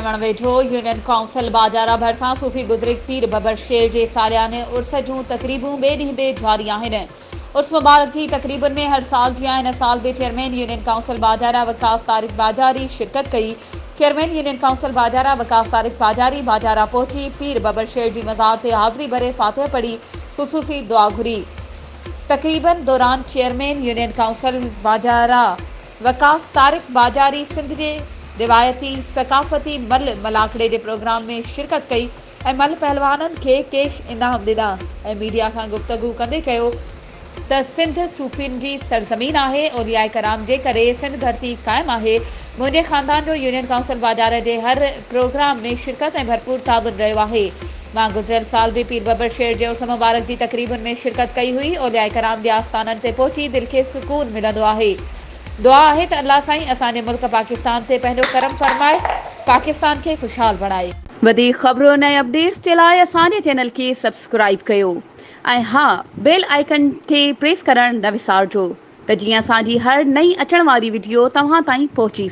रहण वेझो union council बाजारा भरिसां सूफ़ी बुज़ुर्ग पीर बबर शेर जे सालियाने उर्स जूं तक़रीबूं ॿिए ॾींहुं बि जारी आहिनि। उर्स मुबारक जी तक़रीबुनि में हर साल जीअं हिन साल बि चेयरमैन यूनियन काउंसिल बाजारा वकास तारिक बाजारी शिरकत कई। चेयरमैन यूनियन काउंसिल बाजारा वकास तारिक बाजारी बाजारा पहुची पीर बबर शेर जी मज़ार ते हाज़िरी भरे फातिहा पढ़ी ख़ुसूसी दुआ घुरी। तक़रीबन दौरान चेयरमैन यूनियन काउंसिल बाजारा वकास तारिक बाजारी सिंध जे रिवायती सकाफ़ती मल मलाखड़े जे प्रोग्राम में शिरकत कई ऐं मल पहलवाननि खे कैश इनाम ॾिना ऐं मीडिया सां गुफ़्तगू कंदे चयो त सिंध सूफ़ियुनि जी सरज़मीन आहे। औलियाए कराम जे करे सिंध धरती क़ाइमु आहे। मुंहिंजे ख़ानदान जो यूनियन काउंसिल बाजारे जे हर प्रोग्राम में शिरकत ऐं भरपूर ताबुन रहियो आहे। मां गुज़िरियल साल बि पीर बबर शेर जे उर्स मुबारक जी तक़रीबुनि में शिरकत कई हुई। औलियाए कराम जे आस्थाननि ते पहुची दिलि खे सुकून मिलंदो आहे। दुआ आहे त अल्लाह साईं असांजे मुल्क पाकिस्तान ते पंहिंजो करम फरमाए, पाकिस्तान खे खुशहाल बणाए। वधीक ख़बरुनि ऐं अपडेट्स जे लाइ असांजे चैनल खे सब्सक्राइब कयो ऐं हा बेल आइकन खे प्रेस करणु न विसारिजो त जीअं असांजी हर नई अचण वारी वीडियो तव्हां ताईं पहुची सघे।